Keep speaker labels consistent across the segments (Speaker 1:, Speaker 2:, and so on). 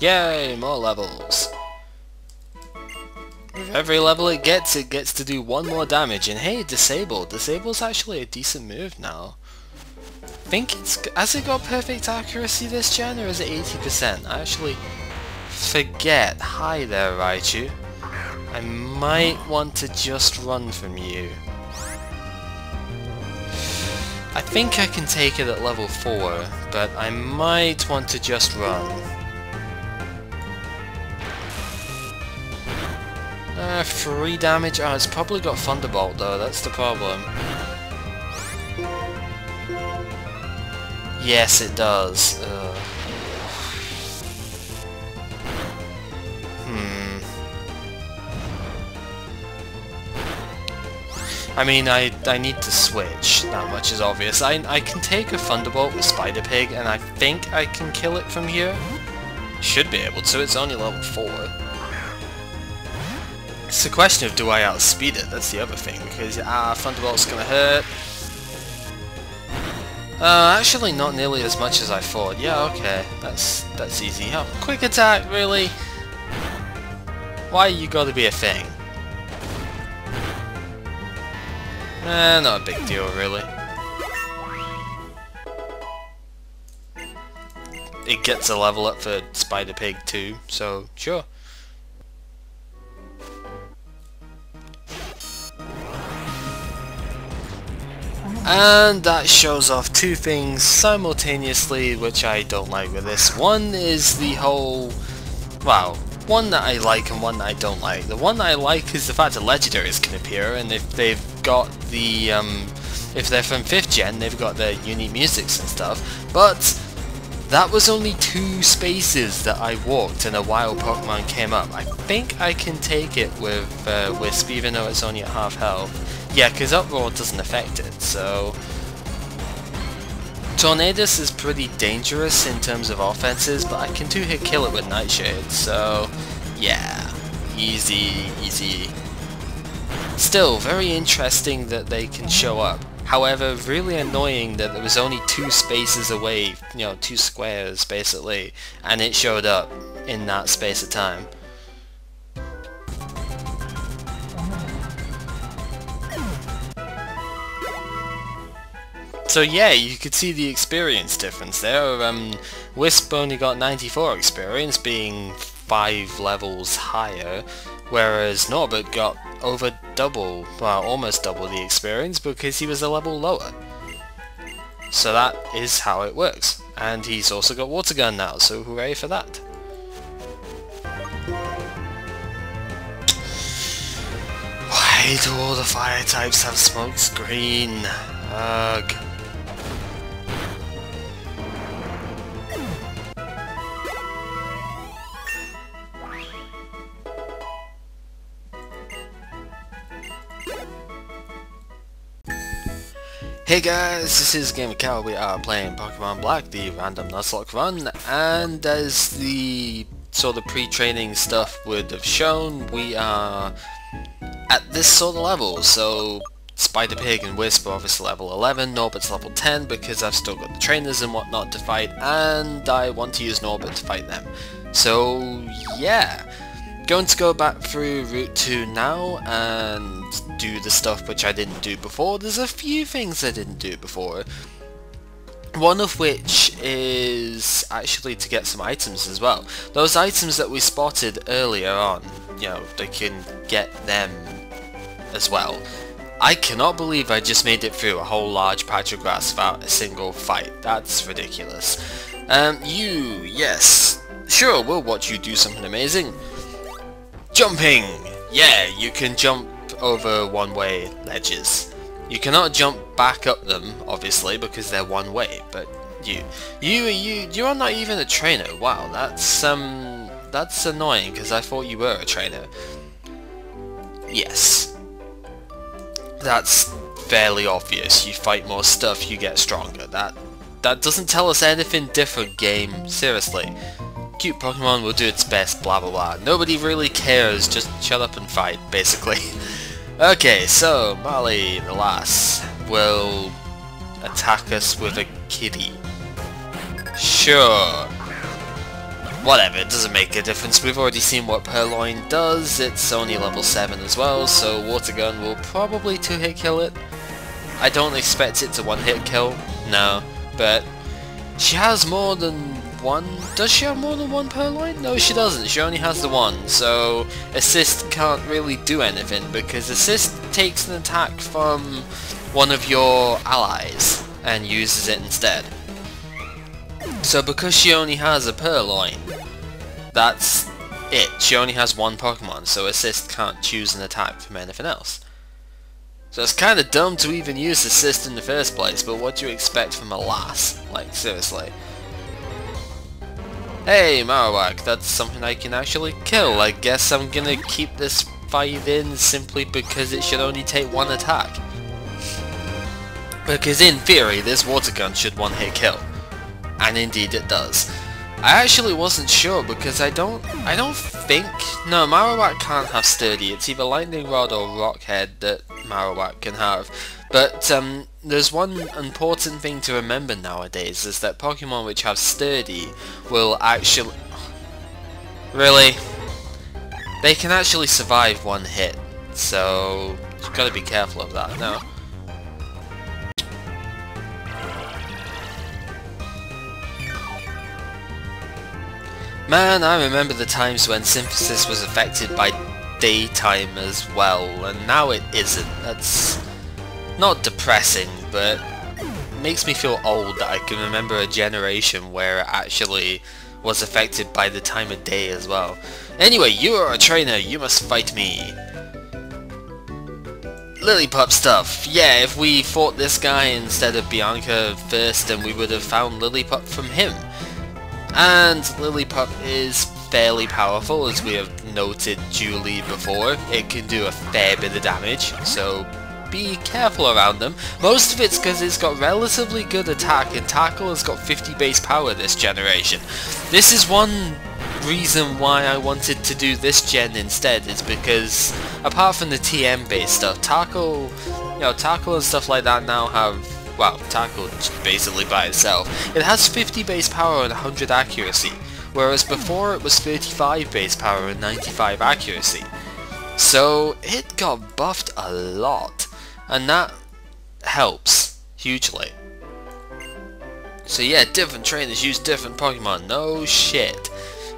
Speaker 1: Yay, more levels. With every level it gets to do 1 more damage, and hey, Disable. Disable's actually a decent move now. I think has it got perfect accuracy this gen, or is it 80%? I actually forget. Hi there, Raichu. I might want to just run from you. I think I can take it at level 4, but I might want to just run. 3 damage? Oh, it's probably got Thunderbolt though, that's the problem. Yes, it does. I mean, I need to switch, that much is obvious. I can take a Thunderbolt with Tepig, and I think I can kill it from here. Should be able to, it's only level 4. It's a question of do I outspeed it, that's the other thing, because Thunderbolt's gonna hurt. Actually not nearly as much as I thought. Yeah, okay, that's easy. Oh, quick attack, really? Why you gotta be a thing? Not a big deal, really. It gets a level up for Tepig too, so sure. And that shows off 2 things simultaneously, which I don't like with this. One is the whole... well, one that I like and one that I don't like. The one that I like is the fact that legendaries can appear, and if they've got the... if they're from 5th gen, they've got their unique musics and stuff. But that was only 2 spaces that I walked and a wild Pokemon came up. I think I can take it with Wisp, even though it's only at half health. Yeah, because Uproar doesn't affect it, so... Tornadus is pretty dangerous in terms of offenses, but I can 2-hit kill it with Nightshade, so... yeah, easy, easy. Still, very interesting that they can show up. However, really annoying that there was only 2 spaces away, you know, 2 squares, basically, and it showed up in that space of time. So yeah, you could see the experience difference there. Wisp only got 94 experience, being 5 levels higher, whereas Norbert got over double, well, almost double the experience because he was a level lower. So that is how it works. And he's also got Water Gun now, so hooray for that. Why do all the fire types have smoke screen? Ugh. Hey guys, this is Gamer Cow. We are playing Pokemon Black, the random Nuzlocke run, and as the sort of pre-training stuff would have shown, we are at this sort of level. So Tepig and Wisp are obviously level 11, Norbert's level 10 because I've still got the trainers and whatnot to fight, and I want to use Norbert to fight them. So yeah, going to go back through Route 2 now and do the stuff which I didn't do before. There's a few things I didn't do before. One of which is actually to get some items as well. Those items that we spotted earlier on, you know, they can get them as well. I cannot believe I just made it through a whole large patch of grass without a single fight. That's ridiculous. Yes. Sure, we'll watch you do something amazing. Jumping! Yeah, you can jump over one-way ledges. You cannot jump back up them, obviously, because they're one way, but you're not even a trainer. Wow, that's annoying, because I thought you were a trainer. Yes. That's fairly obvious. You fight more stuff, you get stronger. That doesn't tell us anything different, game. Seriously. Cute Pokemon will do its best, blah blah blah. Nobody really cares, just shut up and fight, basically. Okay, so Marley the Lass will attack us with a kitty. Sure. whatever, it doesn't make a difference. We've already seen what Purloin does. It's only level 7 as well, so Water Gun will probably 2-hit kill it. I don't expect it to 1-hit kill, no, but she has more than one. Does she have more than one Purloin? No, she doesn't. She only has the one, so Assist can't really do anything, because Assist takes an attack from one of your allies and uses it instead. So because she only has a Purloin, that's it. She only has one Pokemon, so Assist can't choose an attack from anything else. So it's kind of dumb to even use Assist in the first place, but what do you expect from a lass? Like, seriously. Hey, Marowak, that's something I can actually kill. I guess I'm gonna keep this fight in simply because it should only take one attack. Because in theory, this Water Gun should 1-hit kill. And indeed it does. I actually wasn't sure because I don't think... No, Marowak can't have Sturdy. It's either Lightning Rod or Rock Head that Marowak can have. But there's one important thing to remember nowadays, is that Pokemon which have Sturdy will actually... Really? They can actually survive 1 hit. So, you've got to be careful of that, no? Man, I remember the times when Synthesis was affected by daytime as well, and now it isn't. That's not depressing, but makes me feel old that I can remember a generation where it actually was affected by the time of day as well. Anyway, you are a trainer, you must fight me. Lillipup stuff. Yeah, if we fought this guy instead of Bianca first, then we would have found Lillipup from him. And Lillipup is fairly powerful, as we have noted duly before. It can do a fair bit of damage, so be careful around them. Most of it's because it's got relatively good attack, and Tackle has got 50 base power this generation. This is one reason why I wanted to do this gen instead, is because apart from the TM based stuff, Tackle, Tackle and stuff like that now have, well, Tackle basically by itself. It has 50 base power and 100 accuracy, whereas before it was 35 base power and 95 accuracy. So it got buffed a lot, and that helps hugely. So yeah, different trainers use different Pokemon, no shit.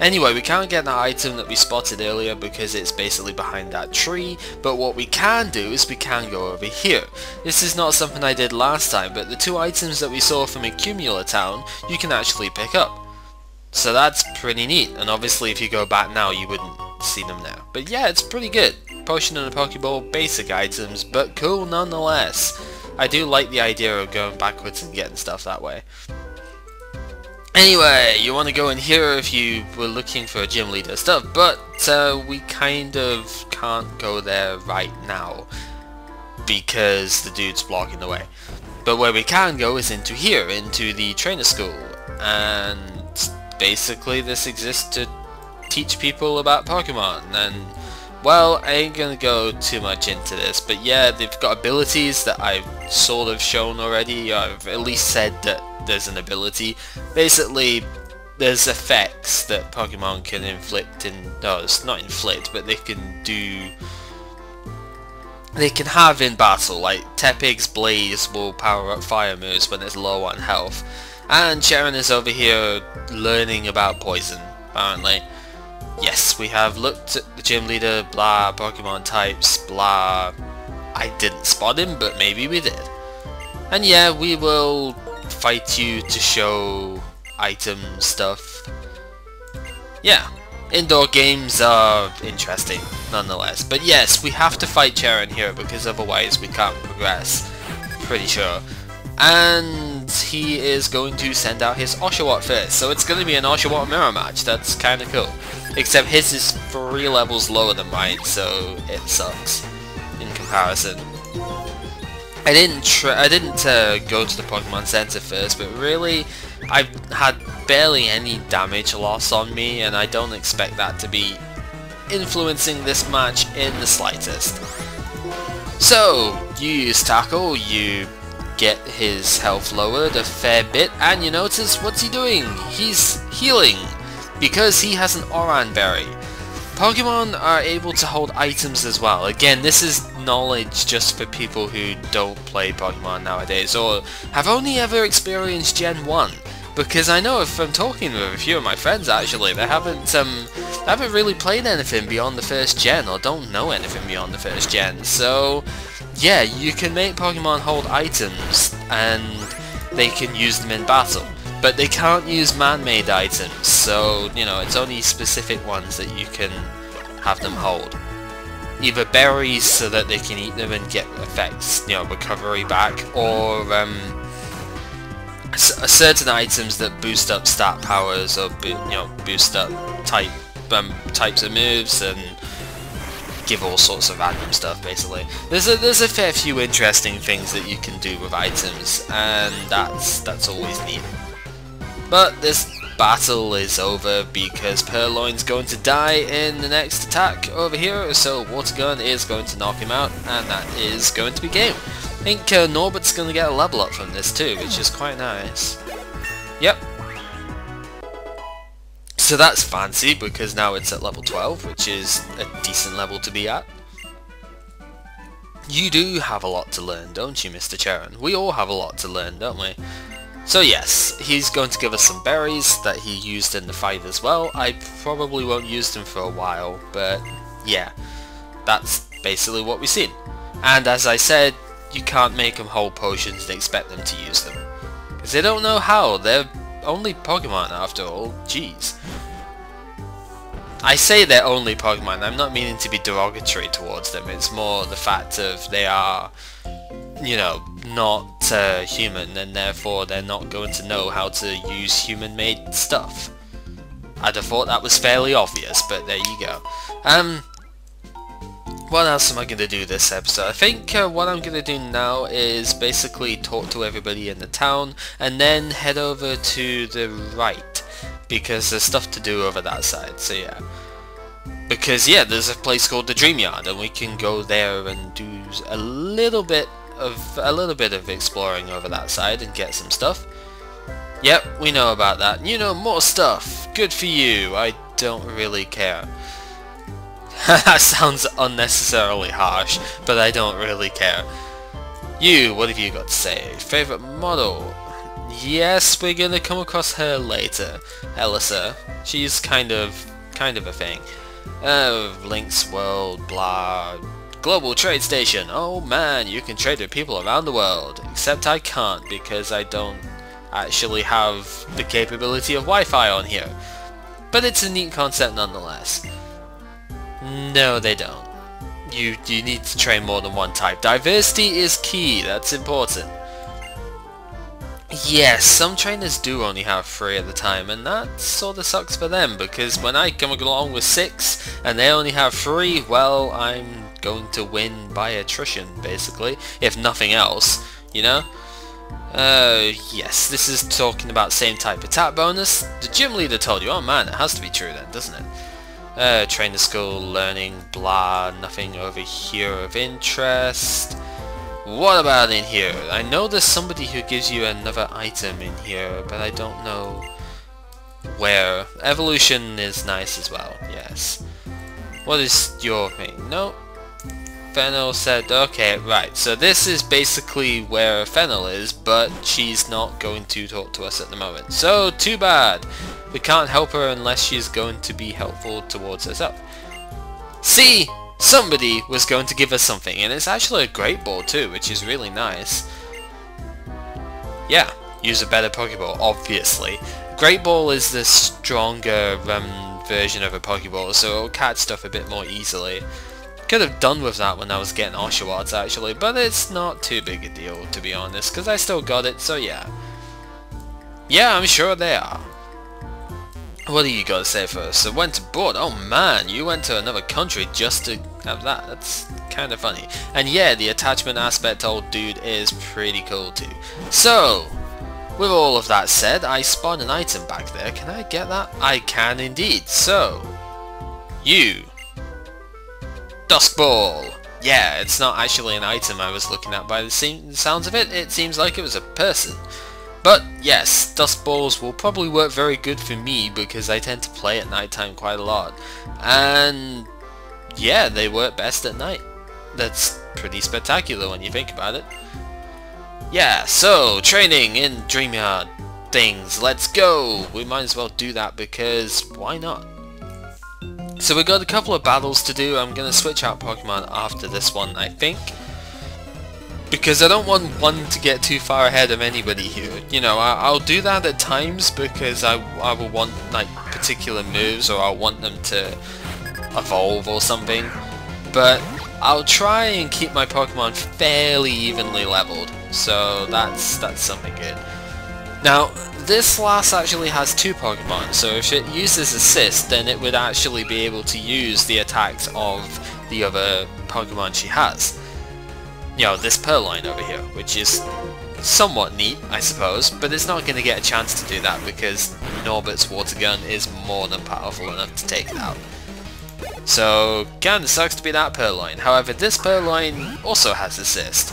Speaker 1: Anyway, we can't get that item that we spotted earlier because it's basically behind that tree, but what we can do is we can go over here. This is not something I did last time, but the 2 items that we saw from Accumula Town, you can actually pick up. So that's pretty neat, and obviously if you go back now you wouldn't see them now. But yeah, it's pretty good. Potion and a Pokeball, basic items, but cool nonetheless. I do like the idea of going backwards and getting stuff that way. Anyway, you want to go in here if you were looking for a gym leader stuff, but we kind of can't go there right now because the dude's blocking the way. But where we can go is into here, into the trainer school, and basically this exists to teach people about Pokemon. And well, I ain't gonna go too much into this, but yeah, they've got abilities that I've sort of shown already. I've at least said that there's an ability. Basically, there's effects that Pokemon can inflict, no, it's not inflict, but they can have in battle. Like Tepig's Blaze will power up fire moves when it's low on health, and Cheren is over here learning about poison, apparently. Yes, we have looked at the gym leader, blah, Pokemon types, blah. I didn't spot him, but maybe we did. And yeah, we will fight you to show item stuff. Yeah, indoor games are interesting nonetheless. But yes, we have to fight Cheren here because otherwise we can't progress, pretty sure. And he is going to send out his Oshawott first, so it's going to be an Oshawott mirror match. That's kind of cool. Except his is 3 levels lower than mine, so it sucks in comparison. I didn't go to the Pokemon Center first, but really, I've had barely any damage loss on me, and I don't expect that to be influencing this match in the slightest. So, you use Tackle, you get his health lowered a fair bit, and you notice, what's he doing? He's healing! because he has an Oran Berry. Pokemon are able to hold items as well. Again, this is knowledge just for people who don't play Pokemon nowadays, or have only ever experienced Gen 1. Because I know if I'm talking with a few of my friends actually, they haven't really played anything beyond the first gen, or don't know anything beyond the first gen. So yeah, you can make Pokemon hold items, and they can use them in battle. But they can't use man-made items, so, you know, it's only specific ones that you can have them hold. Either berries so that they can eat them and get effects, you know, recovery back, or certain items that boost up stat powers, or boost up types of moves and give all sorts of random stuff. Basically, there's a fair few interesting things that you can do with items, and that's always neat. But this battle is over because Purloin's going to die in the next attack over here, so Water Gun is going to knock him out, and that is going to be game. I think Norbert's going to get a level up from this too, which is quite nice. Yep. So that's fancy, because now it's at level 12, which is a decent level to be at. You do have a lot to learn, don't you, Mr. Cheren? We all have a lot to learn, don't we? So yes, he's going to give us some berries that he used in the fight as well. I probably won't use them for a while, but yeah, that's basically what we've seen. And as I said, you can't make them hold potions and expect them to use them, because they don't know how. They're only Pokemon after all. Jeez. I say they're only Pokemon, I'm not meaning to be derogatory towards them. It's more the fact of they are, you know, not human, and therefore they're not going to know how to use human-made stuff. I'd have thought that was fairly obvious, but there you go. What else am I going to do this episode? I think what I'm going to do now is basically talk to everybody in the town, and then head over to the right, because there's stuff to do over that side, so yeah. Because yeah, there's a place called the Dreamyard, and we can go there and do a little bit of exploring over that side and get some stuff. Yep, we know about that. You know, more stuff. Good for you. I don't really care. That sounds unnecessarily harsh, but I don't really care. You, what have you got to say? Favorite model? Yes, we're gonna come across her later. Elisa. She's kind of a thing. Link's World, blah. Global Trade Station. Oh man, you can trade with people around the world. Except I can't, because I don't actually have the capability of Wi-Fi on here. But it's a neat concept nonetheless. No, they don't. You need to train more than one type. Diversity is key, that's important. Yes, some trainers do only have 3 at the time, and that sort of sucks for them, because when I come along with 6 and they only have 3, well, I'm going to win by attrition, basically, if nothing else, you know? Yes, this is talking about same type attack bonus. The gym leader told you. Oh man, it has to be true then, doesn't it? Trainer school, learning, blah, nothing over here of interest. What about in here? I know there's somebody who gives you another item in here, but I don't know where. Evolution is nice as well, yes. What is your thing? No. Fennel said, okay, right, so this is basically where Fennel is, but she's not going to talk to us at the moment. So, too bad. We can't help her unless she's going to be helpful towards herself. See? Somebody was going to give us something, and it's actually a Great Ball too, which is really nice. Yeah, use a better Pokeball, obviously. Great Ball is the stronger version of a Pokeball, so it'll catch stuff a bit more easily. Could have done with that when I was getting Oshawots actually, but it's not too big a deal to be honest, because I still got it, so yeah. Yeah, I'm sure they are. What do you got to say first? So went abroad. Oh man, you went to another country just to have that. That's kind of funny. And yeah, the attachment aspect old dude is pretty cool too. So, with all of that said, I spawned an item back there. Can I get that? I can indeed. So, you. Dusk Ball. Yeah, it's not actually an item I was looking at by the sounds of it. It seems like it was a person. But yes, dust balls will probably work very good for me because I tend to play at nighttime quite a lot. And yeah, they work best at night. That's pretty spectacular when you think about it. Yeah, so training in Dreamyard things, let's go! We might as well do that because why not? So we've got a couple of battles to do. I'm going to switch out Pokemon after this one, I think. Because I don't want one to get too far ahead of anybody here. You know, I'll do that at times because I will want like particular moves, or I'll want them to evolve or something. But I'll try and keep my Pokemon fairly evenly leveled. So that's something good. Now, this lass actually has 2 Pokemon, so if it uses Assist, then it would actually be able to use the attacks of the other Pokemon she has. You know, this Purloin over here, which is somewhat neat, I suppose, but it's not going to get a chance to do that because Norbert's Water Gun is more than powerful enough to take it out. So, kinda sucks to be that Purloin. However, this Purloin also has Assist,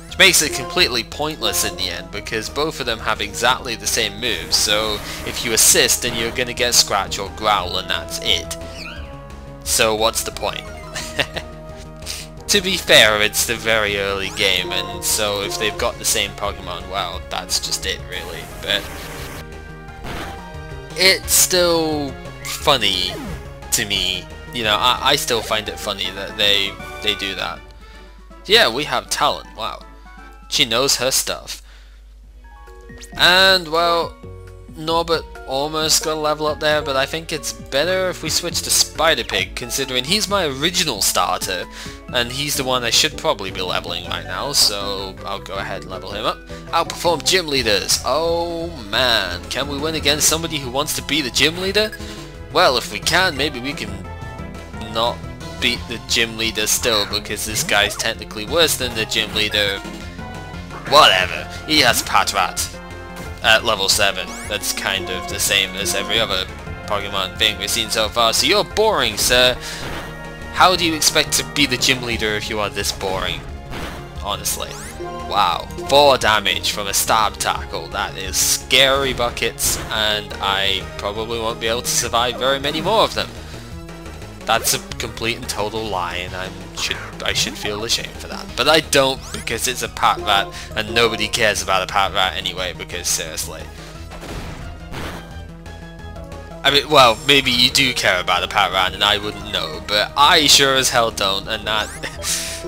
Speaker 1: which makes it completely pointless in the end because both of them have exactly the same moves, so if you assist then you're gonna get Scratch or Growl and that's it. So what's the point? To be fair, it's the very early game, and so if they've got the same Pokemon, well, that's just it really, but it's still funny to me. You know, I still find it funny that they do that. Yeah, we have talent, wow. She knows her stuff. And, well, Norbert almost got a level up there, but I think it's better if we switch to Spider-Pig, considering he's my original starter, and he's the one I should probably be leveling right now, so I'll go ahead and level him up. Outperform gym leaders. Oh man, can we win against somebody who wants to be the gym leader? Well, if we can, maybe we can not beat the gym leader still, because this guy's technically worse than the gym leader. Whatever, he has Patrat at level 7. That's kind of the same as every other Pokemon thing we've seen so far, so you're boring, sir. How do you expect to be the gym leader if you are this boring? Honestly. Wow, 4 damage from a stab tackle. That is scary buckets, and I probably won't be able to survive very many more of them. That's a complete and total lie, and I should feel ashamed for that. But I don't, because it's a Patrat, and nobody cares about a Patrat anyway, because seriously. I mean, well, maybe you do care about a Patrat and I wouldn't know, but I sure as hell don't, and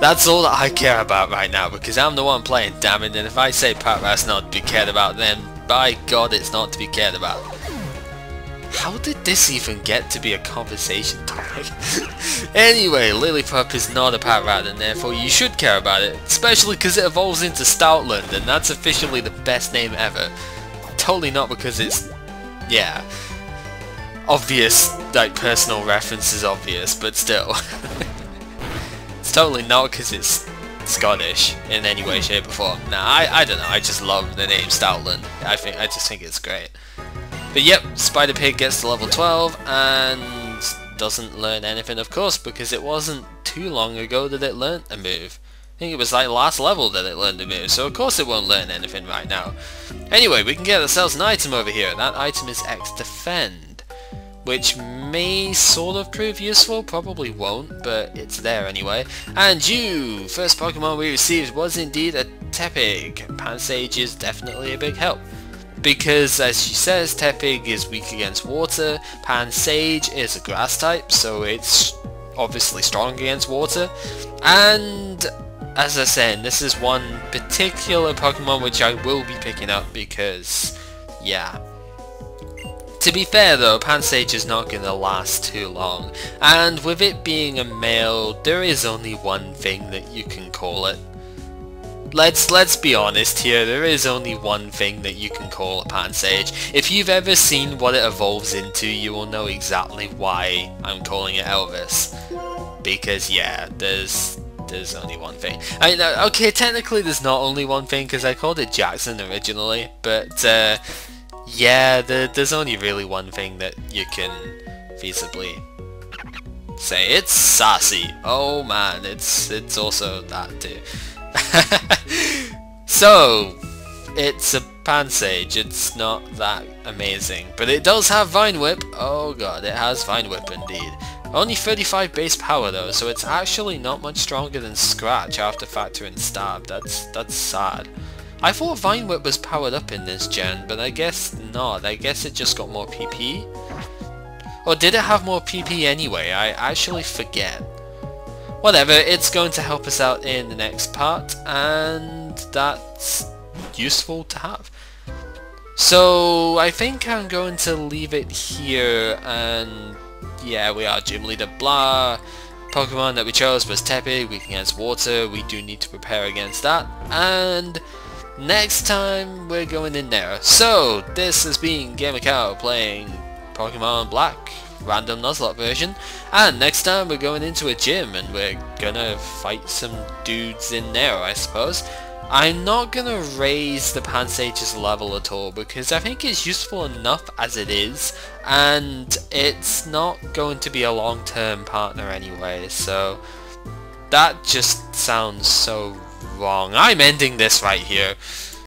Speaker 1: that's all that I care about right now, because I'm the one playing, damn it, and if I say Patrat's not to be cared about, then by God it's not to be cared about. How did this even get to be a conversation topic? Anyway, Lillipup is not a Patrat, and therefore you should care about it, especially because it evolves into Stoutland, and that's officially the best name ever. Totally not because it's, yeah, obvious, like personal reference is obvious, but still. It's totally not because it's Scottish in any way, shape or form. Nah, I don't know, I just love the name Stoutland. I just think it's great. But yep, Spider-Pig gets to level 12 and doesn't learn anything, of course, because it wasn't too long ago that it learnt a move. I think it was like last level that it learned a move, so of course it won't learn anything right now. Anyway, we can get ourselves an item over here. That item is X Defend, which may sort of prove useful, probably won't, but it's there anyway. And you! First Pokemon we received was indeed a Tepig. Pansage is definitely a big help, because as she says, Tepig is weak against water, Pansage is a grass type, so it's obviously strong against water, and as I said, this is one particular Pokemon which I will be picking up because, yeah. To be fair though, Pansage is not going to last too long, and with it being a male, there is only one thing that you can call it. Let's be honest here, there is only one thing that you can call a Pansage. If you've ever seen what it evolves into, you will know exactly why I'm calling it Elvis. Because yeah, there's only one thing. I mean, okay, technically there's not only one thing, because I called it Jackson originally, but yeah, there's only really one thing that you can feasibly say. It's Sassy. Oh man, it's also that too. So, it's a Pansage. It's not that amazing. But it does have Vine Whip. Oh god, it has Vine Whip indeed. Only 35 base power though, so it's actually not much stronger than Scratch after factoring Stab. That's sad. I thought Vine Whip was powered up in this gen, but I guess not. I guess it just got more PP. Or did it have more PP anyway? I actually forget. Whatever, it's going to help us out in the next part, and that's useful to have. So I think I'm going to leave it here, and yeah, we are Gym Leader blah. Pokemon that we chose was Tepig, weak against water, we do need to prepare against that, and next time we're going in there. So this has been GamerCow playing Pokemon Black, random Nuzlocke version, and next time we're going into a gym and we're gonna fight some dudes in there, I suppose. I'm not gonna raise the Pansage's level at all because I think it's useful enough as it is, and it's not going to be a long-term partner anyway, so that just sounds so wrong. I'm ending this right here.